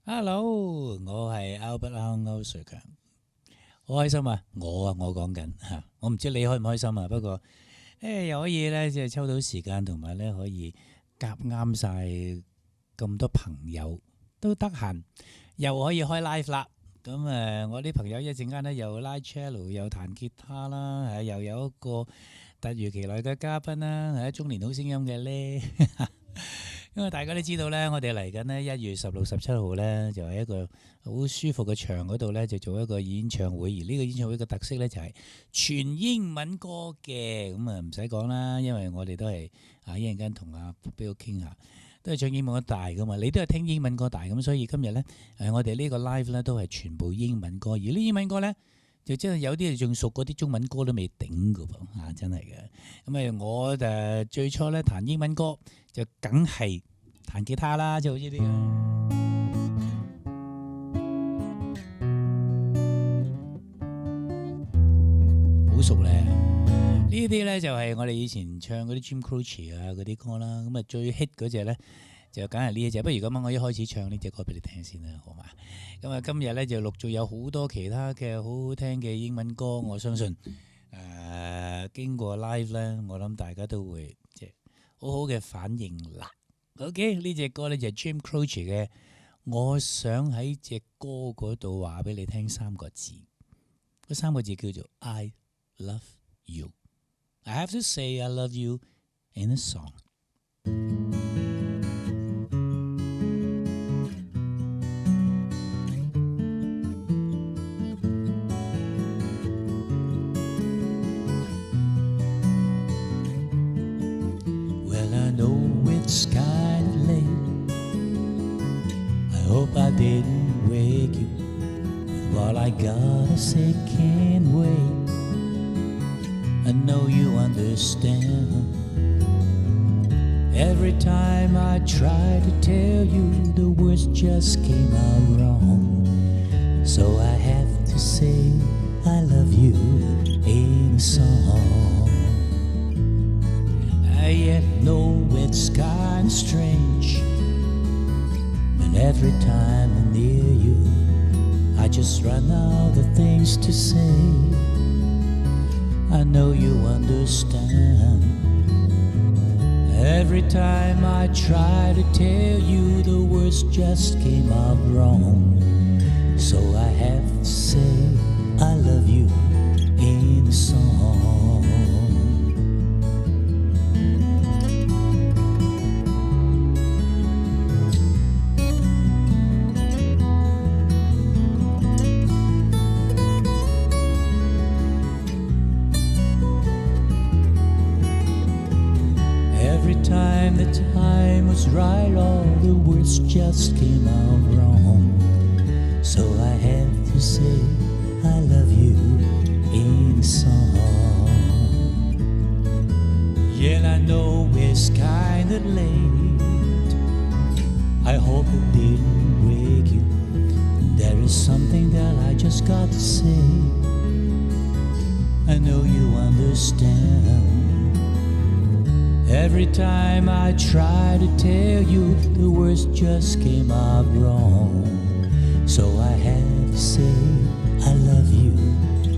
Hello，我係 Albert 歐瑞強，好開心啊！我講緊嚇，我唔知你開唔開心啊。不過又可以咧，即係抽到時間，同埋咧可以夾啱晒咁多朋友都得閒，又可以開 live 啦。咁我啲朋友一陣間咧又拉 cello，又彈吉他啦，又有一個突如其來嘅嘉賓啦，係中年好聲音嘅咧。因為大家都知道咧，我哋嚟緊呢1月16、17號咧，就係一個好舒服嘅場嗰度咧，就做一個演唱會。而呢個演唱會嘅特色咧，就係全英文歌嘅。咁唔使講啦，因為我哋都係一陣間同阿 Bill 傾下，都係唱英文歌大噶嘛。你都係聽英文歌大咁，所以今日咧我哋呢個 live 咧都係全部英文歌。而呢英文歌咧，就真係有啲仲熟嗰啲中文歌都未頂噶噃，真係嘅。咁我最初咧彈英文歌就梗係彈吉他啦，就好似呢個好熟咧。呢啲咧就係我哋以前唱嗰啲 Jim Croce 啊嗰啲歌啦。咁最 hit 嗰隻咧就梗係呢一隻。不如咁樣，我一開始唱呢隻歌俾你聽先啦，好嘛？咁今日咧就陸續有好多其他嘅好好聽嘅英文歌，我相信經過 live 咧，我諗大家都會即係好好嘅反應啦。OK， 呢隻歌咧就係 Jim Croce 嘅，我想喺隻歌嗰度話俾你聽3個字，嗰3個字叫做 I love you。I have to say I love you in a song。Well, I know it's kind of late. I hope I didn't wake you. What I gotta say can't wait. I know you understand. Every time I try to tell you, the words just came out wrong. So I have to say I love you in a song.I yet know it's kind of strange, and every time I'm near you, I just run out of things to say. I know you understand. Every time I try to tell you, the words just came out wrong. So I have to say I love you in a song.Every time the time was right, all the words just came out wrong. So I have to say I love you in a song. Yeah, I know it's kind of late. I hope it didn't wake you. There is something that I just got to say. I know you understand.Every time I try to tell you, the words just came out wrong. So I have to say I love you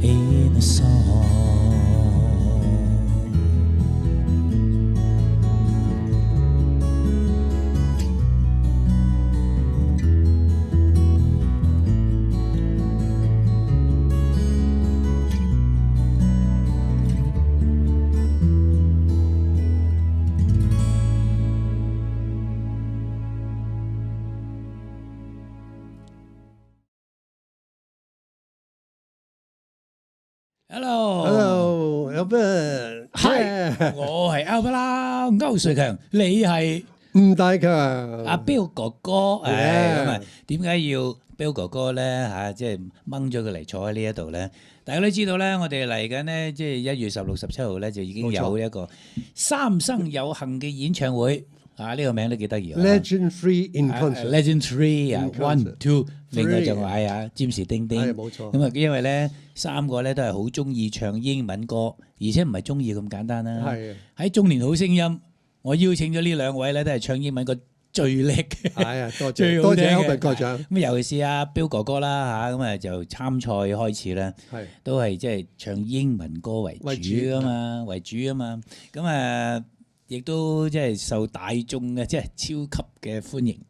in a song。Hello， Albert，係我係 Albert 啦，歐瑞強，你係吳大強，阿 Bill 哥哥。咁啊，點解要 Bill 哥哥咧即係掹咗佢嚟坐喺呢一度咧？大家都知道咧，我哋嚟緊呢，即係1月16、17號咧，就已經有一個三生有幸嘅演唱會。呢個名都幾得意啊 ！Legend 3 in concert，Legend 3啊 ，1、2，另外就係占士丁丁，冇錯。咁因為咧3個咧都係好中意唱英文歌，而且唔係中意咁簡單啦。喺中年好聲音，我邀請咗呢2位咧都係唱英文歌最叻嘅。係啊，多最謝多謝好聽嘅 Albert 國長，咁尤其是阿彪哥哥啦嚇，咁啊就參賽開始咧，係都係即係唱英文歌為主啊嘛，為主啊嘛。咁亦都即係受大眾嘅即係超級嘅歡迎。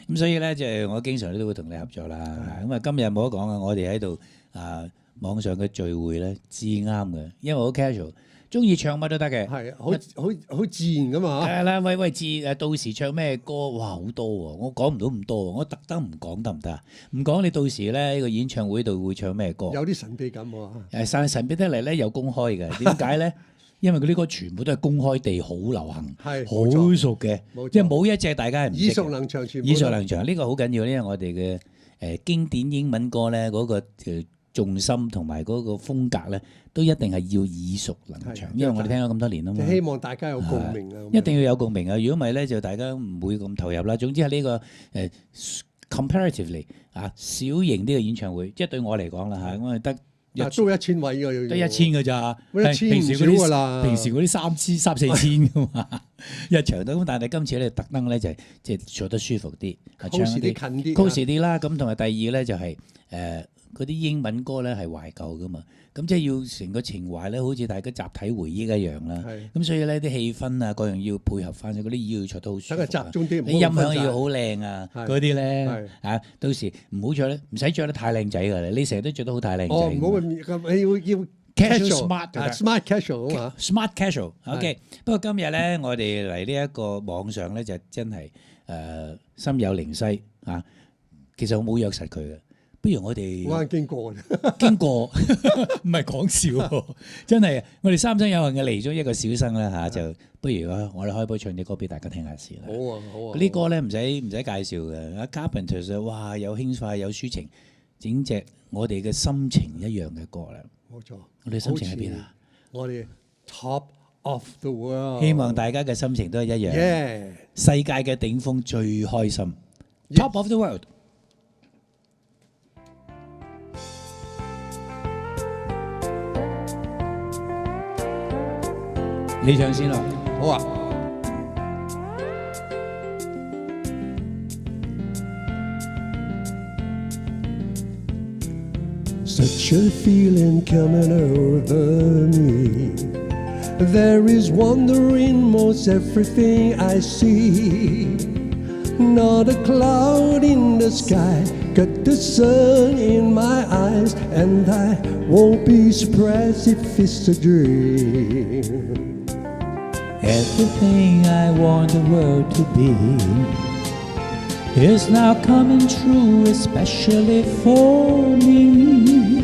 咁所以咧就係我經常都會同你合作啦。咁啊今日冇得講啊，我哋喺度網上嘅聚會咧至啱嘅，因為好 casual。中意唱乜都得嘅，係好自然噶嘛係啦，喂，到時唱咩歌？哇，好多喎！我講唔到咁多，我特登唔講得唔得啊？唔講你到時咧呢個演唱會度會唱咩歌？有啲神秘感喎。神秘得嚟咧又公開嘅，點解咧？因為佢啲歌全部都係公開地好流行，係好熟嘅，即係冇一隻大家係唔識嘅。耳熟能詳，全部耳熟能詳呢個好緊要，因為我哋嘅經典英文歌咧嗰個重心同埋嗰個風格咧，都一定係要耳熟能詳，因為我哋聽咗咁多年啊嘛。希望大家有共鳴啊！一定要有共鳴啊！如果唔係咧，就大家唔會咁投入啦。總之係呢個comparatively 小型啲嘅演唱會，即係對我嚟講啦嚇，我係得都1000位嘅，得1000嘅咋？平時嗰啲啦，平時嗰啲3、4千嘅嘛，一場都咁。但係今次咧特登咧就係即係做得舒服啲，唱啲近啲，close 啲啦。咁同埋第二咧就係嗰啲英文歌咧係懷舊噶嘛，咁即係要成個情懷咧，好似大家集體回憶一樣啦。咁所以咧啲氣氛啊，各樣要配合翻，嗰啲要唱得好舒服。等佢集中啲，你音響要好靚啊，嗰啲咧到時唔好着咧，唔使着得太靚仔㗎啦。你成日都着得好太靚仔。唔好咁，要 casual smart casual 啊嘛。smart casual OK。不過今日咧，我哋嚟呢一個網上咧，就真係心有靈犀啊。其實我冇約實佢嘅。不如我哋經過唔係講笑，真係我哋三生有幸嘅嚟咗一個小生啦嚇，就不如我哋開波唱啲歌俾大家聽下先啦。好啊好啊！嗰啲歌咧唔使介紹嘅，阿 Carpenters 哇有輕快有抒情，整隻我哋嘅心情一樣嘅歌啦。冇錯，我哋心情喺邊啊？我哋 Top of the world， 希望大家嘅心情都係一樣。Yeah， 世界嘅頂峰最開心 ，Top of the world。你唱先啦，好啊。Such a feeling coming over me. There is wonder in most everything I see. Not a cloud in the sky, got the sun in my eyes, and I won't be surprised if it's a dream. Everything I want the world to be is now coming true, especially for me.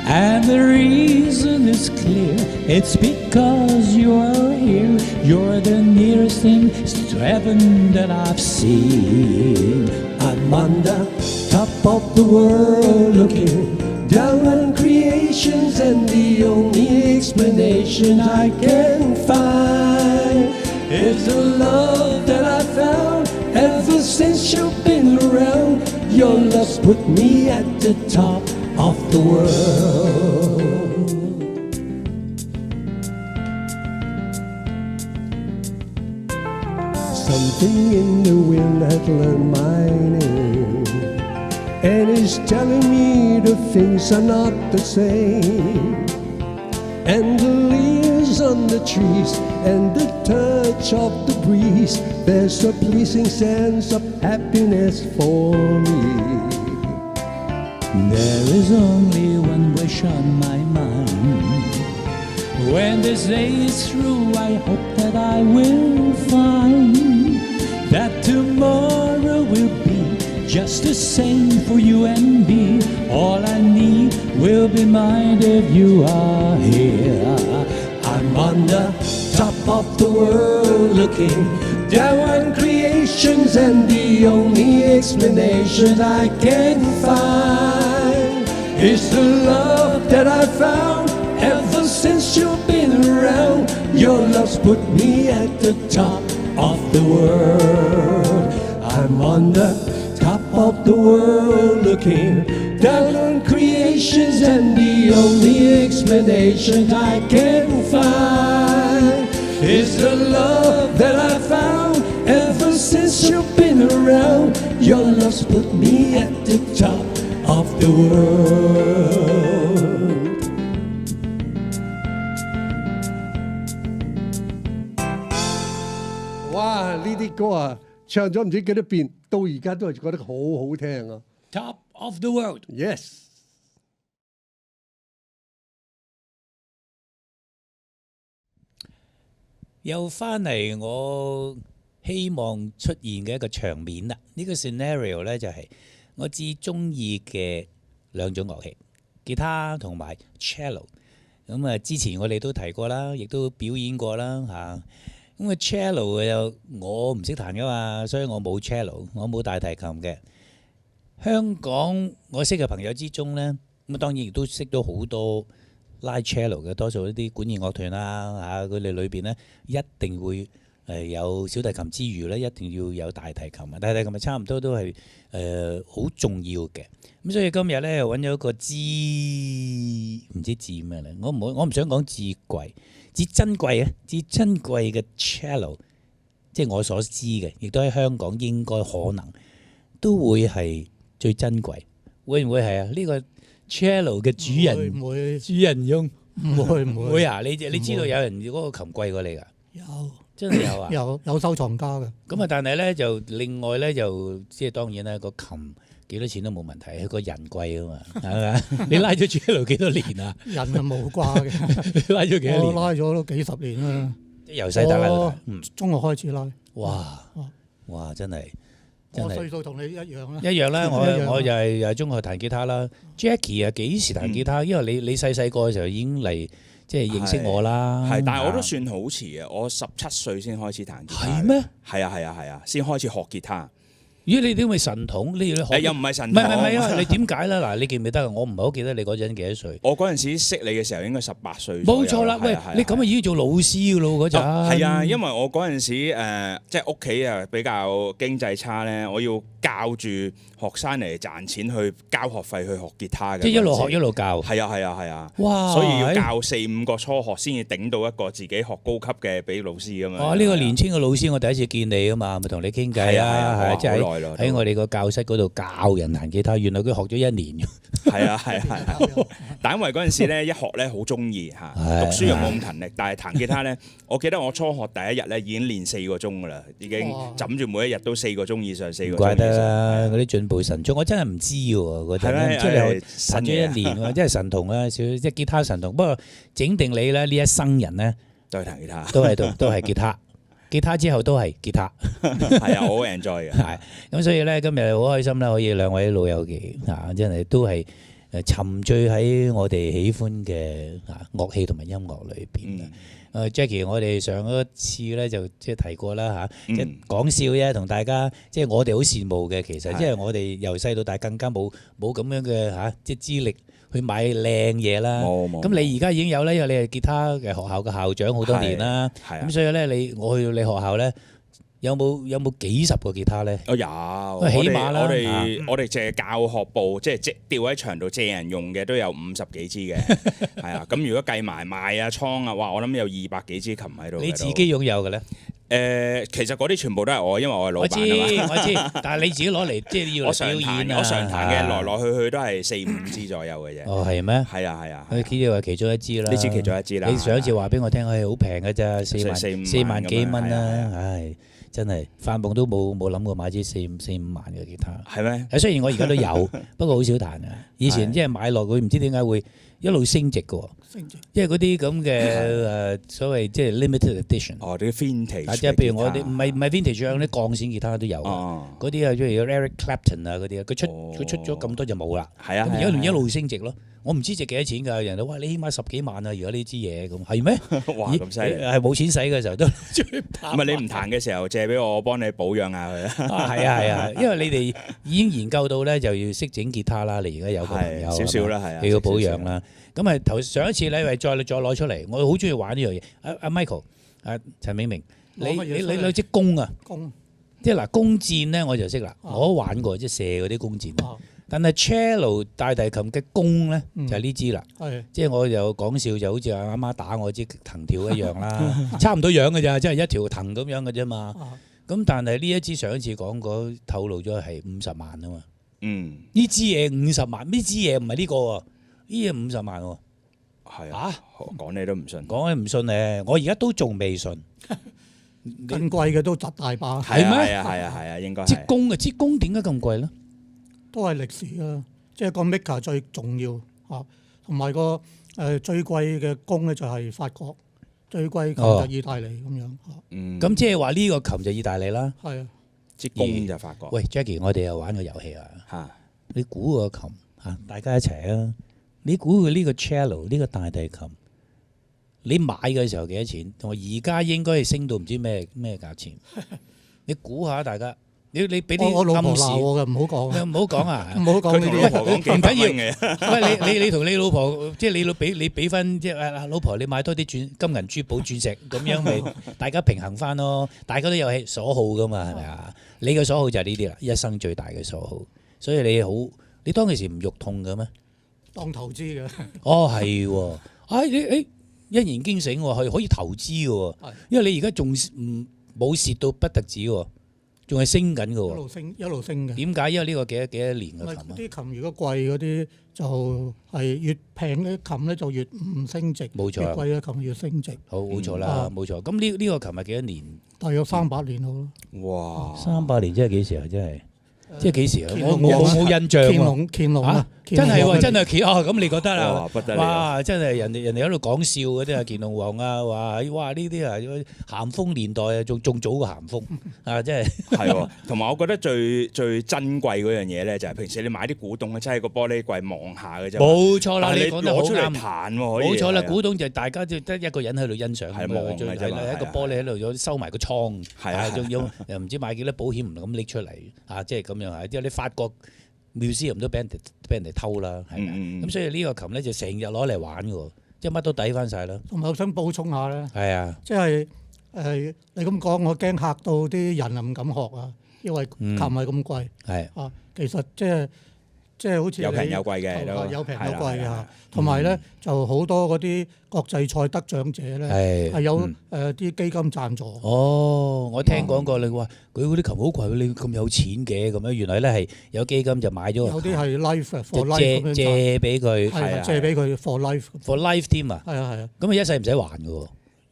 And the reason is clear, it's because you're here. You're the nearest thing to heaven that I've seen. I'm on the top of the world looking down on creations, and the only explanation I can find is the love that I found ever since you've been around. Your love's put me at the top of the world. Something in the wind had learned my name, and it's telling me the things are not the same. And the leaves on the trees and the touch of the breeze, there's a pleasing sense of happiness for me. There is only one wish on my mind. When this day is through, I hope that I will find that tomorrow will be just the same for you and me. All I need will be mine if you are here. I'm on the top of the world looking down on creations, and the only explanation I can find is the love that I found ever since you've been around. Your love's put me at the top of the world. I'm on the top of the world looking down on creations, and the only explanation I can find is the love that I found ever since you've been around. Your love's put me at the top of the world. 哇！呢啲歌啊，唱咗唔知幾多遍，到而家都係覺得好好聽啊。Top of the world。 Yes。又翻嚟，我希望出現嘅一個場面啦。呢個 scenario 咧就係我至中意嘅兩種樂器，吉他同埋 cello。咁啊，之前我哋都提過啦，亦都表演過啦嚇。咁啊 cello 又我唔識彈噶嘛，所以我冇 cello，我冇大提琴嘅。香港我識嘅朋友之中咧，咁啊當然亦都識到好多拉 cello 嘅，多數一啲管弦樂團啦嚇，佢哋裏邊咧一定會有小提琴之餘咧，一定要有大提琴啊！大提琴咪差唔多都係好重要嘅。咁所以今日咧又揾咗一個唔知字咩咧，我唔想講至貴，至珍貴啊，至珍貴嘅 cello， 即係我所知嘅，亦都喺香港應該可能都會係最珍貴，會唔會係啊？呢個 cello 嘅主人唔會主人翁唔會會啊？你知道有人嗰個琴貴過你㗎？有真係有啊！有收藏家嘅。咁啊，但係咧就另外咧就即係當然啦，個琴幾多錢都冇問題，佢個人貴啊嘛，係咪？你拉咗 cello 幾多年啊？人係冇掛嘅，你拉咗幾多我年？拉咗都幾十年啦。由細打拉到大。中學開始拉。哇！真係我歲數同你一樣啦。一樣啦，一樣我又係中學彈吉他啦。Jackie 啊，幾時彈吉他？因為你細個嘅時候已經嚟即係認識我啦。係，但係我都算好遲啊！我17歲先開始彈吉他。係咩？係啊，先開始學吉他。咦？你點會神童？你學又唔係神童？唔係啊！你點解咧？嗱，你記唔記得啊？我唔係好記得你嗰陣幾多歲。我嗰陣時識你嘅時候應該18歲。冇錯啦，喂，你咁啊已經做老師㗎咯嗰陣。係啊，因為我嗰陣時即係屋企啊比較經濟差咧，我要教住學生嚟賺錢去交學費去學吉他嘅。即係一路學一路教。係啊。哇！所以要教4-5個初學先至頂到一個自己學高級嘅俾老師咁樣。呢個年青嘅老師，我第一次見你啊嘛，咪同你傾偈啊，係即係喺我哋個教室嗰度教人彈吉他，原來佢學咗1年。係啊，但因為嗰陣時咧一學咧好中意嚇，讀書又冇咁勤力，但係彈吉他咧，我記得我初學第一日咧已經練4個鐘㗎啦，已經枕住每一日都4個鐘以上4個鐘。唔怪得啦，嗰啲進步神速，我真係唔知喎嗰陣，即係你彈咗1年喎，即係神童啦，即係吉他神童。不過整定你咧呢一生人咧都係彈吉他，都係吉他。吉他之後都係吉他，係啊，我好 enjoy 嘅。係咁，所以咧今日好開心啦，可以兩位老友記真係都係沉醉喺我哋喜歡嘅樂器同埋音樂裏邊。Jackie， 我哋上一次咧就即係提過啦即係講笑啫，同大家即係我哋好羨慕嘅，其實即係我哋由細到大更加冇咁樣嘅即係資歷去買靚嘢啦。咁你而家已經有啦，因為你係吉他嘅學校嘅校長好多年啦。咁所以咧，我去到你學校咧，有冇幾十個吉他咧？有，起碼啦。我哋淨係教學部，即係吊喺牆度借人用嘅都有50幾支嘅。係啊，咁如果計埋賣啊、倉啊，哇！我諗有200幾支琴喺度。你自己擁有嘅咧？其實嗰啲全部都係我，因為我係老闆啊嘛。我知，但係你自己攞嚟即係要嚟表演啊。我常彈嘅來來去去都係4-5支左右嘅啫。哦，係咩？係啊。佢呢度係其中一支啦。呢支其中一支啦。你上一次話俾我聽，係好平嘅咋，4萬幾蚊啦。唉，真係發夢都冇諗過買支4-5萬嘅吉他。係咩？雖然我而家都有，不過好少彈啊。以前即係買落佢唔知點解會一路升值嘅喎。因為嗰啲咁嘅所謂即係 limited edition，啲 vintage，即係譬如我哋唔係 vintage，嗰啲鋼線吉他都有，嗰啲啊，譬如 Eric Clapton 啊嗰啲，佢出咗咁多就冇啦。係啊，咁而家一路升值咯。我唔知值幾多錢㗎，人哋話你起碼10幾萬啊！如果呢支嘢咁係咩？哇咁犀利！係冇錢使嘅時候都唔係你唔彈嘅時候借俾我幫你保養下佢啊！係啊，因為你哋已經研究到咧，就要識整吉他啦。你而家有個朋友少少啦，係啊，你要保養啦。咁啊上一次你再攞出嚟，我好中意玩呢樣嘢。阿 Michael， 陳明明，你攞支弓啊？弓，即係嗱弓箭咧我就識啦，我都玩過即係射嗰啲弓箭。但係 cello 大提琴嘅弓咧就係呢支啦，即係我又講笑就好似阿媽打我支藤條一樣啦，差唔多樣嘅咋，即係一條藤咁樣嘅啫嘛。咁但係呢一支上一次講過透露咗係50萬啊嘛。呢支嘢50萬，呢支嘢唔係呢個喎，呢嘢50萬喎。係啊，講你都唔信，講你唔信咧，我而家都仲未信。更貴嘅都窒大把。係咩？係啊，應該係。支弓支弓點解咁貴咧？都係歷史啊，即係個 maker 最重要嚇，同埋個最貴嘅弓咧就係法國，最貴琴就意大利咁樣嚇。咁即係話呢個琴就意大利啦。係啊，支弓就法國。喂 Jackie，我哋又玩個遊戲啊！嚇，你估個琴嚇，大家一齊啊！你估佢呢個 cello 呢個大提琴，你買嘅時候幾多錢？同埋而家應該係升到唔知咩價錢？你估下大家，你俾啲我老婆暗示。鬧我嘅，唔好講。唔好講啊！唔好講呢啲。佢同老婆講幾百蚊嘅。喂，你同你老婆，即係你俾翻即係老婆，你買多啲金銀珠寶鑽石，咁樣咪大家平衡翻咯。大家都有所好噶嘛，係咪啊？你嘅所好就係呢啲啦，一生最大嘅所好。所以你當其時唔肉痛嘅咩？當投資嘅。哦，係喎，你一言驚醒喎，係可以投資嘅喎，因為你而家仲冇蝕到不特止喎，仲係升緊嘅喎。一路升嘅。點解？因為呢個幾多年嘅琴啊？啲琴如果貴嗰啲就係越平嘅琴咧就越唔升值，冇錯。越貴嘅琴越升值。好，冇錯啦，冇錯。咁呢個琴係幾多年？大約300年好咯。哇！300年即係幾時啊？真係。即係幾時啊？我冇印象喎。乾隆啊！真係喎，真係咁你覺得啊？哇！不得了！哇！真係人哋喺度講笑嗰啲啊，乾隆皇啊，話哇呢啲啊咸豐年代啊，仲早過咸豐啊！真係係喎，同埋我覺得最珍貴嗰樣嘢咧，就係平時你買啲古董真係個玻璃櫃望下嘅啫。冇錯啦，你講得好啱。彈喎，冇錯啦，古董就大家就得一個人喺度欣賞，係望嘅啫嘛。一個玻璃喺度收埋個倉，仲要又唔知買幾多保險唔咁拎出嚟啊！即係咁樣係，即係你法國 museum 都俾人哋偷啦，係咪？咁所以呢個琴咧就成日攞嚟玩嘅喎，即係乜都抵翻晒啦。同埋我想補充下咧，係啊，即係你咁講，我驚嚇到啲人啊唔敢學啊，因為琴係咁貴。係啊，其實即係好似有平有貴嘅，有平有貴嘅嚇。同埋咧就好多嗰啲國際賽得獎者咧係有啲基金贊助。哦，我聽講過你話佢嗰啲琴好貴，你咁有錢嘅咁樣，原來咧係有基金就買咗。有啲係 life for life 咁樣借俾佢，借俾佢 for life 添啊。係啊係啊。咁啊一世唔使還嘅喎，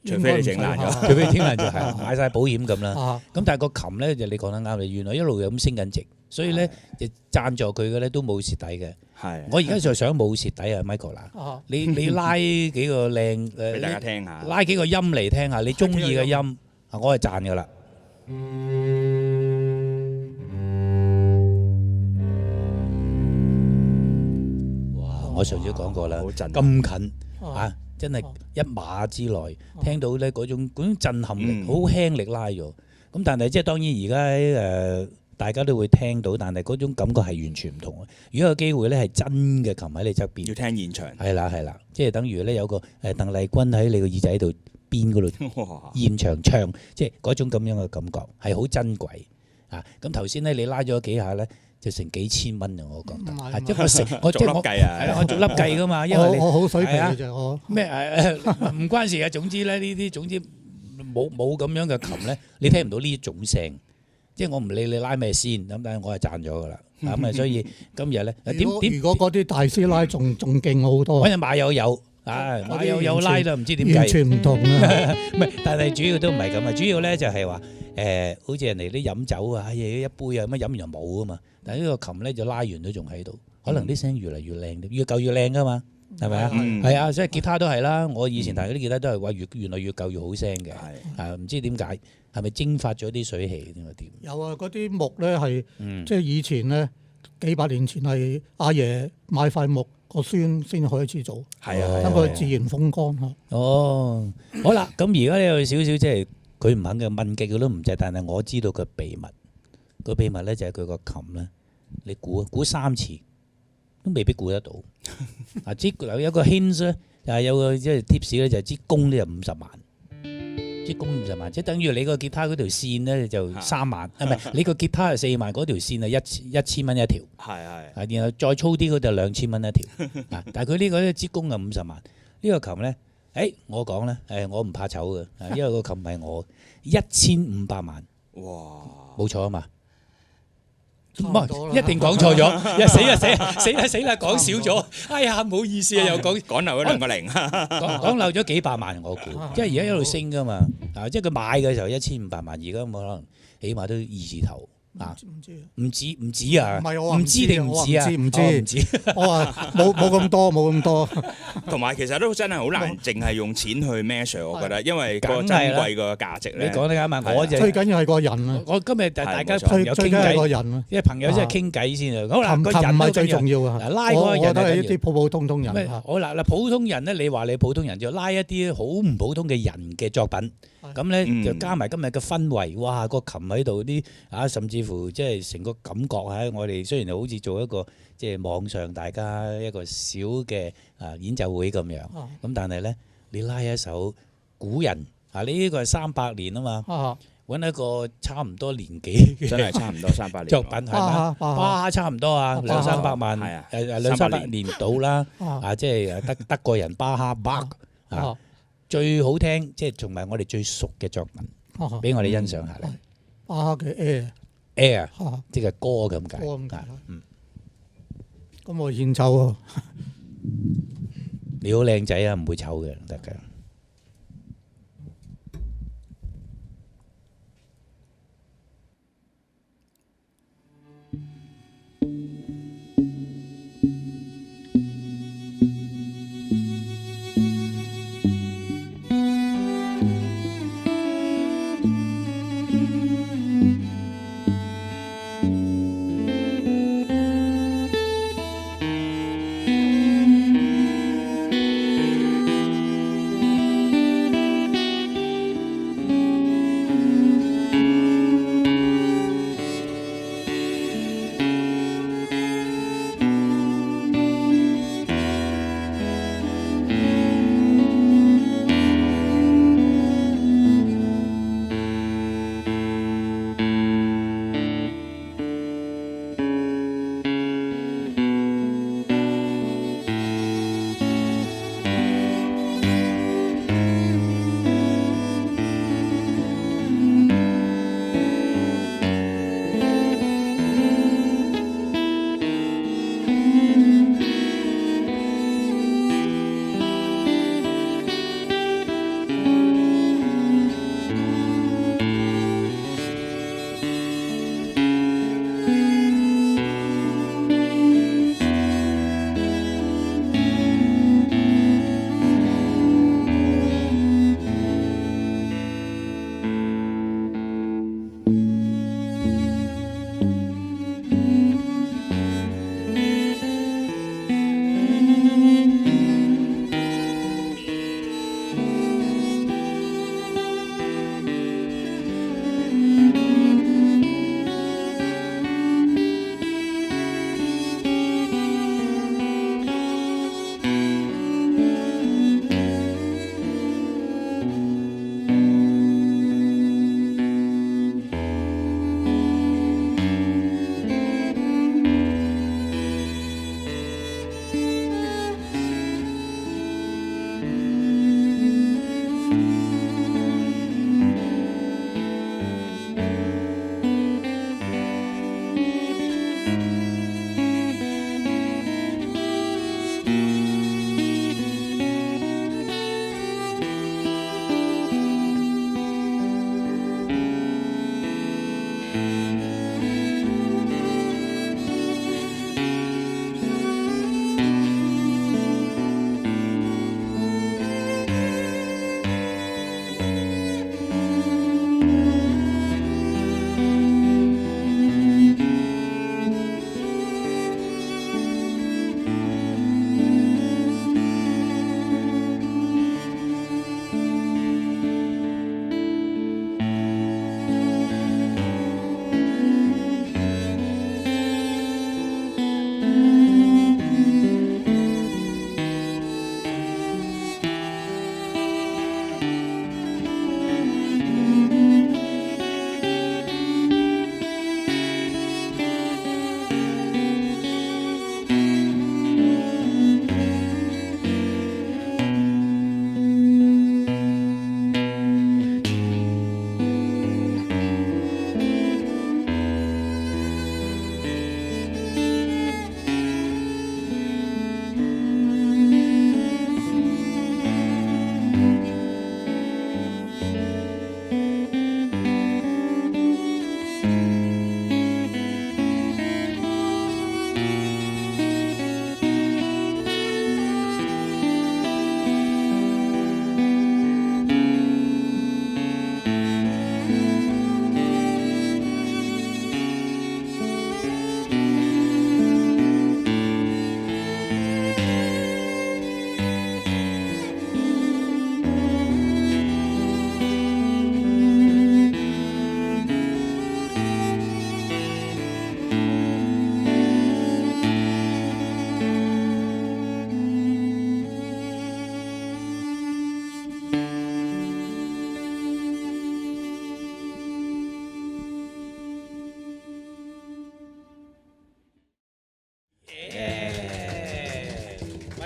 除非你整爛咗，除非整爛咗係買晒保險咁啦。咁但係個琴咧就你講得啱，原來一路咁升緊值。所以咧，就贊助佢嘅咧都冇蝕底嘅。係，我而家就想冇蝕底啊，Michael 嗱，你拉幾個靚俾大家聽下，拉幾個音嚟聽下，你中意嘅音，我係讚噶啦。哇！我上次講過啦，咁近啊，真係一碼之內聽到咧嗰種震撼力，好輕力拉咗。咁但係即係當然而家大家都會聽到，但係嗰種感覺係完全唔同。如果有機會咧，係真嘅琴喺你側邊，要聽現場。係啦，即係等於咧有個鄧麗君喺你個耳仔度邊嗰度現場唱，即係嗰種咁樣嘅感覺係好珍貴啊！咁頭先咧你拉咗幾下咧，就成幾千蚊啊！我覺得，即係我逐粒計啊，係啦，我逐粒計噶嘛，因為我好水皮嘅啫，我咩唔關事啊。總之咧呢啲冇咁樣嘅琴咧，你聽唔到呢種聲。即係我唔理你拉咩先，咁但係我係賺咗噶啦，咁啊所以今日咧如果嗰啲大師拉仲勁好多，揾隻馬友友馬友友拉啦，唔知點計，完全唔同啊！唔係，但係主要都唔係咁啊，主要咧就係話好似人哋啲飲酒啊，一杯啊，乜飲完就冇啊嘛，但係呢個琴咧就拉完都仲喺度，可能啲聲越嚟越靚，越舊越靚噶嘛，係咪啊？係啊，所以吉他都係啦，我以前彈嗰啲吉他都係話原來越舊越好聲嘅，唔知點解。係咪蒸發咗啲水氣定係點？有啊，嗰啲木咧係即係以前咧幾百年前係阿爺買塊木個孫先開始做，係啊，等佢自然風乾嚇。哦，好啦，咁而家咧有少少即係佢唔肯嘅問極佢都唔制，但係我知道個秘密。個秘密咧就係佢個琴咧，你估3次都未必估得到。啊，有一個 hint 咧，又有個即係 tips 咧，就係支弓咧就50萬。支弓50萬，即係等於你個吉他嗰條線咧就3萬，係咪？你個吉他係4萬，嗰條線係1000蚊一條，係，然後再粗啲嗰就2000蚊一條，但係佢呢個支弓係50萬，呢個琴咧，我講咧，我唔怕醜嘅，因為個琴係我1500萬哇！冇錯啊嘛。差唔多啦一定講錯咗，死啦，講少咗，哎呀，唔好意思啊，又講漏咗2個零，講漏咗幾百萬，我估，因為而家一路升噶嘛，即係佢買嘅時候1500萬，而家可能起碼都2字頭。唔止啊！唔係我話唔知定唔止啊？唔知，我話冇咁多。同埋其實都真係好難，淨係用錢去 measure，我覺得，因為個珍貴個價值咧。你講得啱啊！我就最緊要係個人啊！我今日大家朋友傾最緊要係個偈，人啊！因為朋友真係傾偈先啊！好啦，個琴人唔係最重要啊！拉嗰個人我覺得係一啲普普通通人。好嗱，普通人咧，你話你普通人就拉一啲好唔普通嘅人嘅作品，咁咧就加埋今日嘅氛圍，哇！個琴喺度啲甚至乎即係成個感覺喺我哋雖然好似做一個即係網上大家一個小嘅演奏會咁樣，咁但係咧你拉一首古人你呢個係300年啊嘛，揾一個差唔多年紀真係差唔多300年作品係咪？巴哈差唔多啊，200-300萬200-300年到啦，即係德國人巴哈 Bach 最好聽，即係同埋我哋最熟嘅作品，俾我哋欣賞下咧。巴哈嘅 Air， 即係歌咁解。咁我獻醜喎。你好靚仔啊，唔會醜嘅，得㗎。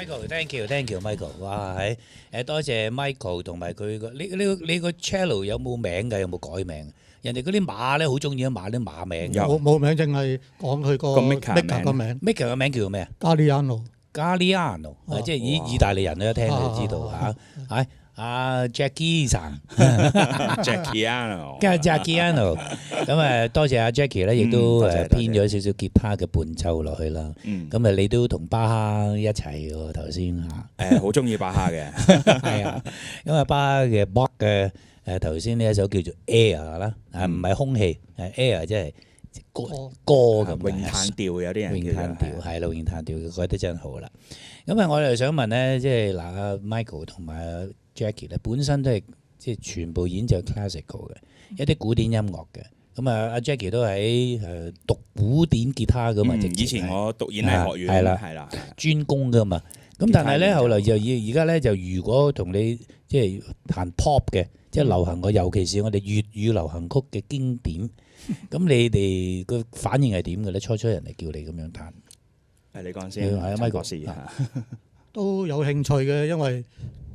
Michael，thank you，thank you，Michael。哇，多謝 Michael 同埋佢個你個 channel 有冇名㗎？有冇改名？人哋嗰啲馬咧好中意馬啲馬名。冇名，淨係講佢個 Maker 個名。Maker 個名叫做咩啊 Galliano， 即係意大利人咧，一聽就知道嚇。係阿 Jackie 神 Jackiano， Jackiano。咁多謝阿 Jackie 咧，亦都編咗少少吉他嘅伴奏落去啦。咁你都同巴哈一齊喎頭先嚇。好中意巴哈嘅。係啊，因為巴哈嘅 Bach 嘅頭先呢一首叫做 Air 啦，唔係空氣，係 Air 即係歌咁。詠嘆調有啲人詠嘆調係啦，詠嘆調改得真好啦。咁我哋想問咧，即係阿 Michael 同埋 Jackie 咧，本身都係即係全部演奏 classical 嘅，一啲古典音樂嘅。咁阿 Jackie 都喺讀古典吉他噶嘛，以前我讀演藝學院係啦，專攻噶嘛。咁但係咧後來就而家咧就如果同你即係彈 pop 嘅，即係流行嘅，尤其是我哋粵語流行曲嘅經典，咁你哋個反應係點嘅咧？初人哋叫你咁樣彈，你講先，係 Michael 都有興趣嘅，因為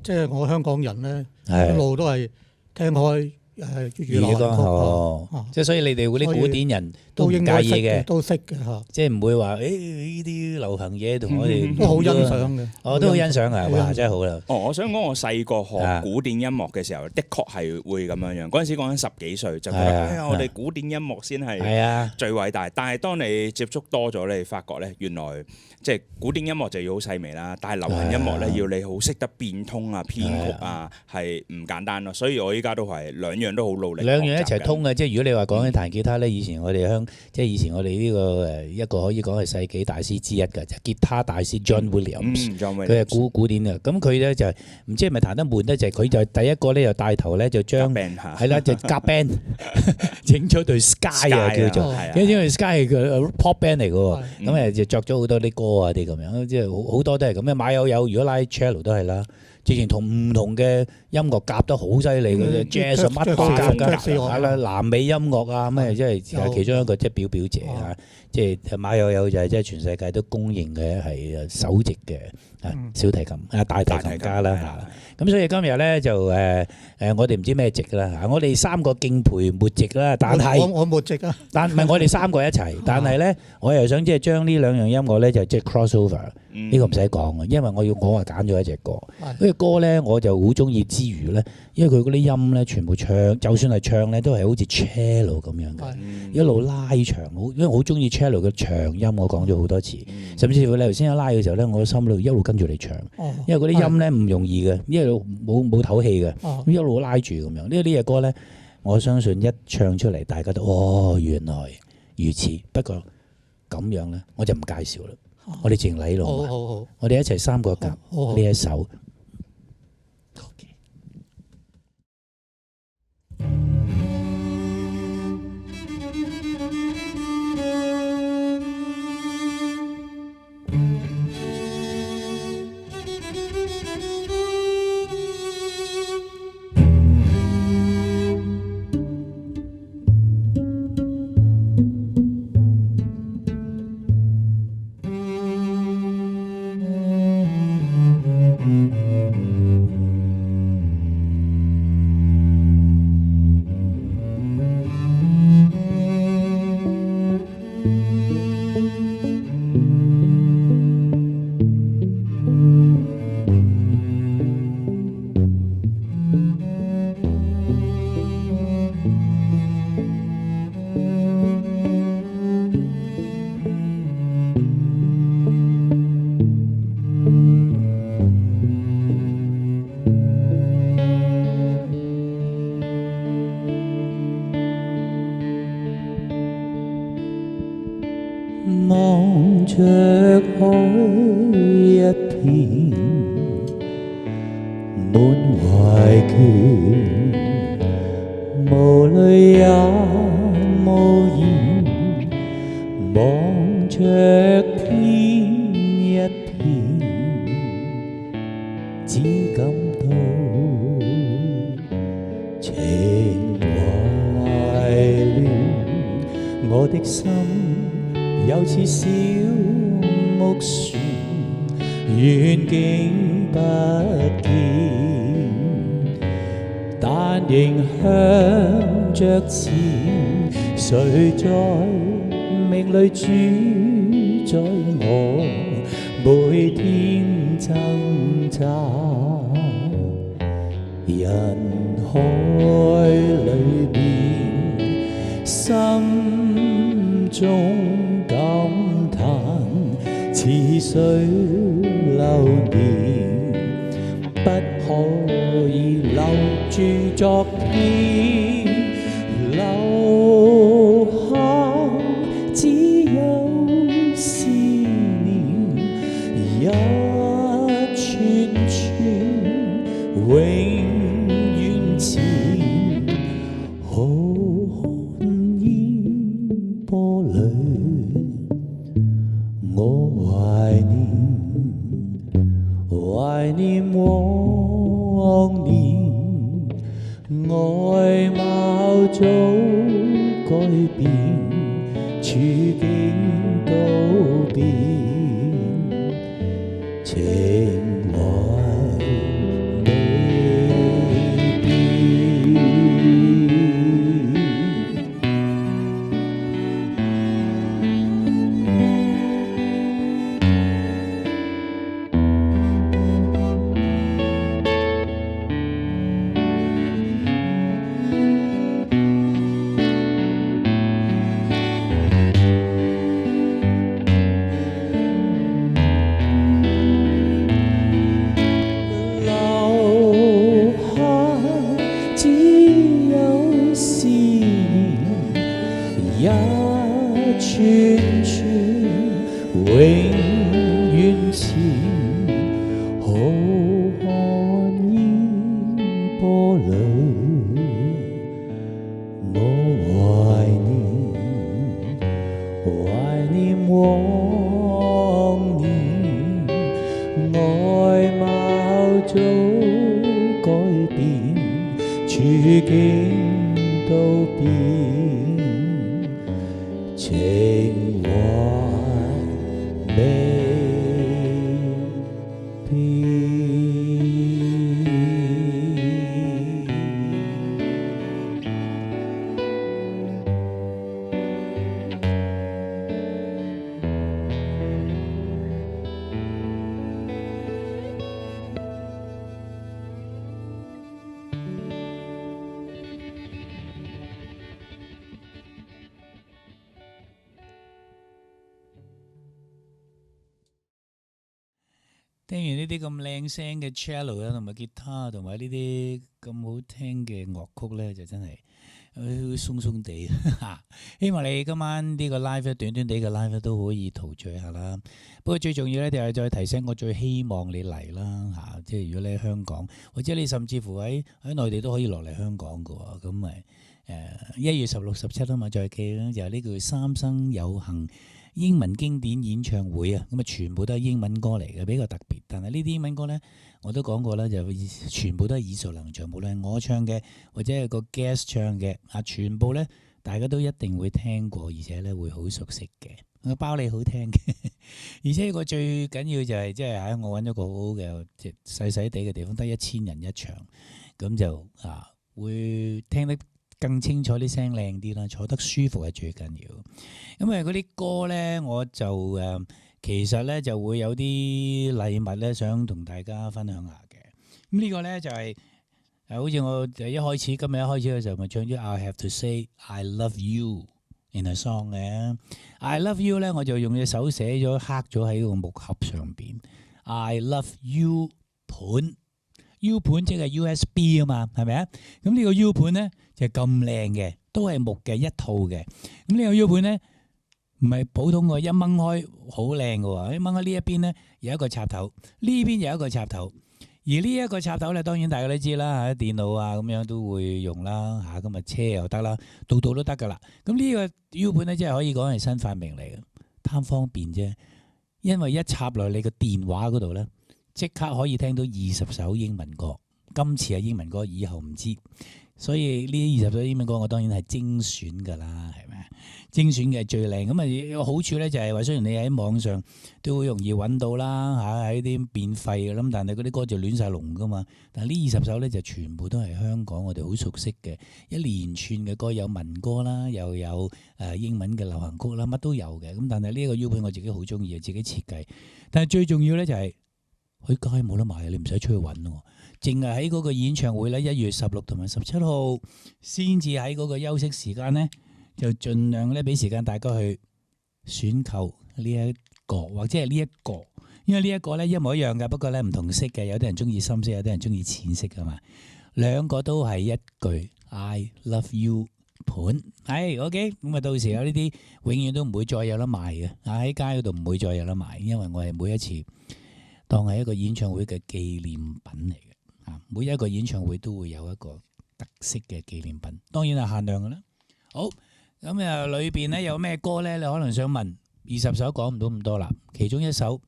即係我香港人咧一路都係聽開粵語流行曲，即係所以你哋嗰啲古典人都唔介意嘅，都識嘅嚇，即係唔會話呢啲流行嘢同我哋都好欣賞嘅，我都好欣賞啊！哇，真係好啦！我想講我細個學古典音樂嘅時候，的確係會咁樣樣。嗰陣時講緊10幾歲，就覺得我哋古典音樂先係最偉大。但係當你接觸多咗，你發覺咧，原來即係古典音樂就要好細微啦，但係流行音樂咧要你好識得變通啊、編曲啊，係唔簡單咯。所以我依家都係兩樣都好努力。兩樣一齊通嘅，即係如果你話講起彈吉他咧，以前我哋以前我哋呢個一個可以講係世紀大師之一嘅，就吉他大師 John Williams，佢係古典嘅。咁佢咧就唔知係咪彈得悶咧，就佢就第一個咧就帶頭咧就將係啦，就夾 band 整咗隊 Sky 啊叫做，因為 Sky 係個 pop band 嚟嘅喎，咁就作咗好多啲歌啊啲咁樣，即係好多都係咁樣。馬友友如果拉 cello 都係啦。之前同唔同嘅音樂夾得好犀利嘅啫 ，jazz 乜都夾㗎，係啦，南美音樂啊咩，即係其中一個即係表姐啊，即係馬友友就係即係全世界都公認嘅係首席嘅小提琴大提琴家啦嚇。咁所以今日咧就我哋唔知咩席啦嚇，我哋三個敬陪末席啦，但係我末席啊，但唔係我哋三個一齊，但係咧我又想即係將呢兩樣音樂咧就即係 crossover，呢個唔使講嘅，因為我係揀咗一隻歌。歌咧我就好中意之餘咧，因為佢嗰啲音咧全部唱，就算係唱咧都係好似 cello 咁樣嘅，一路拉長，因為我好中意 cello 嘅長音，我講咗好多次，甚至乎你頭先一拉嘅時候咧，我心裏一路跟住你唱，因為嗰啲音咧唔容易嘅，因為冇唞氣嘅，咁一路拉住咁樣。呢隻歌咧，我相信一唱出嚟，大家都原來如此。不過咁樣咧，我就唔介紹啦，我哋淨嚟咯，好，我哋一齊三個夾呢一首。望着海一片滿懷倦，無淚也無言，望着天一片，只感到情懷亂，我的心有似小木船，遠景不見，但仍向着前。誰在命裏主宰我？每天掙扎，人海裏面，心中感嘆，似水流年，不可以留住昨天，留下只有思念，一串串永遠前，浩瀚煙波裏，我懷念往年，外貌早改變，處境都變，情懷未變。留下只有思念，一串串永遠前，浩瀚煙波裏，我懷念往年，外貌早改變，處境都變，情懷未聽完呢啲咁靚聲嘅 cello 啊，同埋吉他，同埋呢啲咁好聽嘅樂曲咧，就真係鬆鬆地。希望你今晚呢個 live 短短地嘅 live 都可以陶醉下啦。不過最重要咧，就係再提醒我最希望你嚟啦嚇，即係如果你喺香港，或者你甚至乎喺內地都可以落嚟香港嘅喎。咁咪1月16、17啊嘛，再記啦，就係呢個三生有幸英文經典演唱會啊，咁啊全部都係英文歌嚟嘅，比較特別。但係呢啲英文歌呢，我都講過啦，就全部都係耳熟能詳，無論我唱嘅或者係個 guest 唱嘅啊，全部呢大家都一定會聽過，而且呢會好熟悉嘅。我包你好聽嘅，而且個最緊要就係即係我揾咗個好好嘅即係細細地嘅地方，得1000人一場，咁就會聽得更清楚，啲聲靚啲啦，坐得舒服係最緊要。因為嗰啲歌咧，我就其實咧就會有啲禮物咧，想同大家分享下嘅。咁呢個咧就係好似我今日一開始嘅時候咪唱咗 I have to say I love you in a song 嘅。I love you 咧，我就用隻手寫咗刻咗喺個木盒上邊。I love you 盤。U 盤即係 USB 啊嘛，係咪啊？咁呢個 U 盤咧就係咁靚嘅，都係木嘅一套嘅。咁呢個 U 盤咧唔係普通嘅，一掹開好靚嘅喎。一掹開呢一邊咧有一個插頭，呢邊有一個插頭。而呢一個插頭咧，當然大家都知啦，喺電腦啊咁樣都會用啦嚇。咁啊車又得啦，度都得㗎啦。咁呢個 U 盤咧，即係可以講係新發明嚟嘅，貪方便啫。因為一插落你個電話嗰度咧，即刻可以聽到20首英文歌，今次係英文歌，以後唔知。所以呢20首英文歌我當然係精選㗎啦，係咪？精選嘅最靚。咁啊有好處咧就係話，雖然你喺網上都好容易揾到啦嚇，喺啲免費嘅咁，但係嗰啲歌就亂晒龍㗎嘛。但係呢20首咧就全部都係香港我哋好熟悉嘅一連串嘅歌，有民歌啦，又有英文嘅流行曲啦，乜都有嘅。咁但係呢一個 U 盤我自己好中意，自己設計。但係最重要咧就係喺街冇得買，你唔使出去揾喎。淨係喺嗰個演唱會咧，1月16同埋17號先至喺嗰個休息時間咧，就盡量咧俾時間大家去選購呢一個或者係呢一個，因為呢一個咧一模一樣嘅，不過咧唔同色嘅，有啲人中意深色，有啲人中意淺色㗎嘛。兩個都係一句 I love you 盤，係 OK。咁啊，到時有呢啲永遠都唔會再有得賣嘅，喺街嗰度唔會再有得賣，因為我係每一次當係一個演唱會嘅紀念品嚟嘅。每一個演唱會都會有一個特色嘅紀念品，當然係限量嘅啦。好，咁啊裏邊咧有咩歌咧？你可能想問，20首講唔到咁多啦，其中一首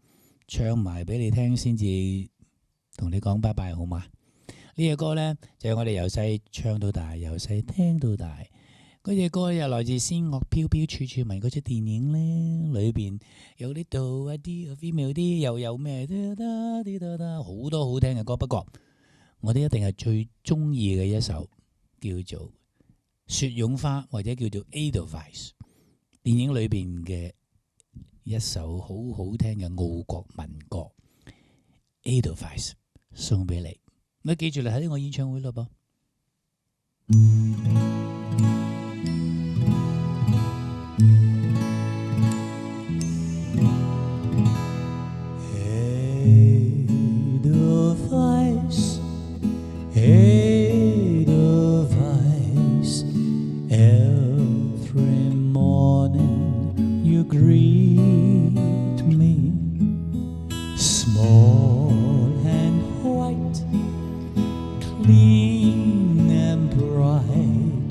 唱埋俾你聽先至同你講拜拜好嗎？呢隻歌咧就係我哋由細唱到大，由細聽到大。嗰隻歌又來自《仙樂飄飄處處聞》嗰出電影咧，裏邊有啲度一啲 female 啲，又有咩好多好聽嘅歌。不過我哋一定係最中意嘅一首叫做《雪絨花》或者叫做《Edelweiss》，電影裏邊嘅一首好好聽嘅澳國民歌《Edelweiss》送俾你。你記住嚟睇我演唱會咯噃。Edelweiss, every morning you greet me, small and white, clean and bright.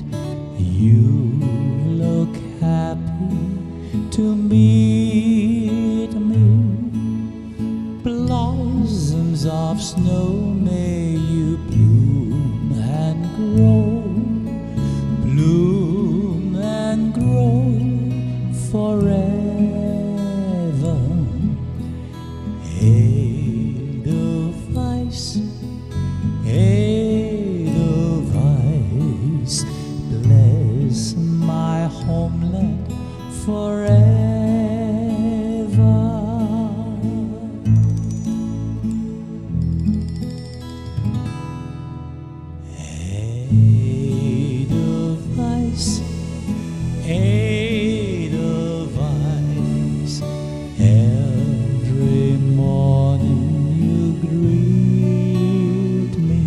You look happy to meet me. Blossoms of snow may you bloom and grow forever. Edelweiss, Edelweiss, bless my homeland forever. Edelweiss, Edelweiss, every morning you greet me,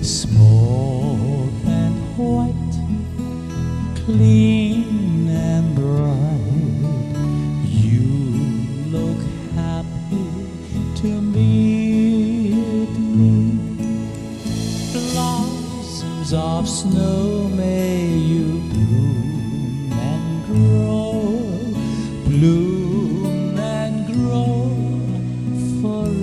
small and white, clean and bright. You look happy to meet me. Blossoms of snow may you bloom and grow forever.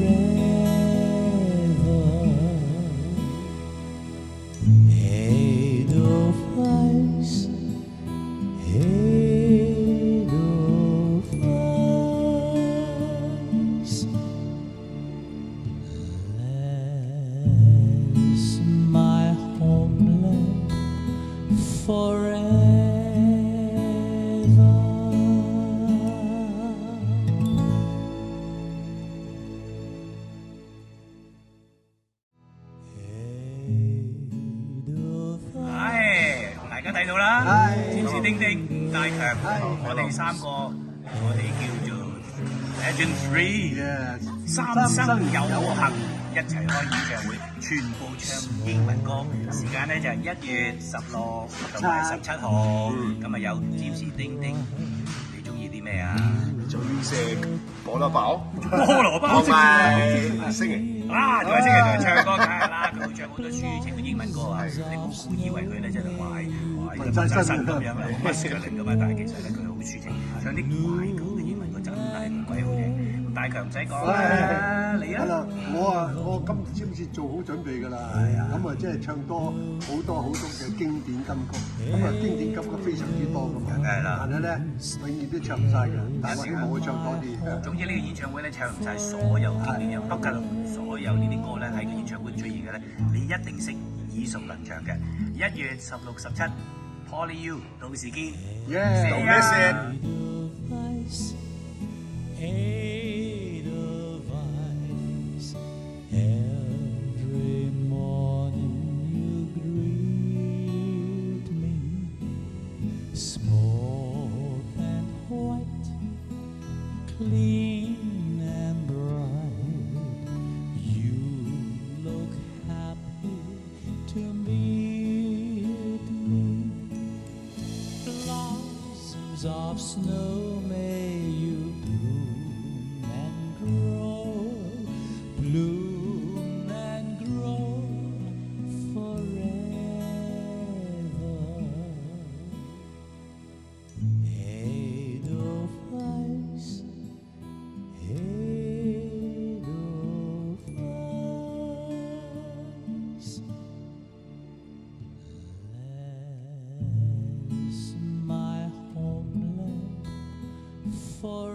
Edelweiss, Edelweiss, bless my homeland forever. 大家睇到啦，天使丁丁、大強，我哋三個，我哋叫做 Legend 3，三生有幸一齊開演唱會，全部唱英文歌。時間咧就係1月16同埋17號，咁啊有天使丁丁，你中意啲咩啊？中意食菠蘿包，菠蘿包同埋星期。啊，同埋星期同唱歌梗係啦，佢會唱好多抒情嘅英文歌啊！你唔好以為佢咧真係話係文真身咁樣啊，好 masculine 噶嘛，但係其實咧佢好抒情，唱啲懷舊嘅英文歌真係唔鬼好聽。咁大大強仔講啦，你啊，係啦，我今次做好準備㗎啦，咁啊即係唱多好多嘅經典金曲，咁啊經典金曲非常之多㗎嘛，係啦但係咧永遠都唱唔晒㗎，但係我會唱多啲。總之呢個演唱會咧唱唔晒所有經典嘅，不過所有呢啲歌咧喺個演唱會出現嘅咧，你一定識耳熟能詳嘅。1月16、17 Poly U 到時見。Yeah，到咩事？ Edelweiss, every morning you greet me, smoke and white, clean and bright. You look happy to meet me. Blossoms of snow may you bloom and grow forever. Edelweiss, Edelweiss. Bless my homeland for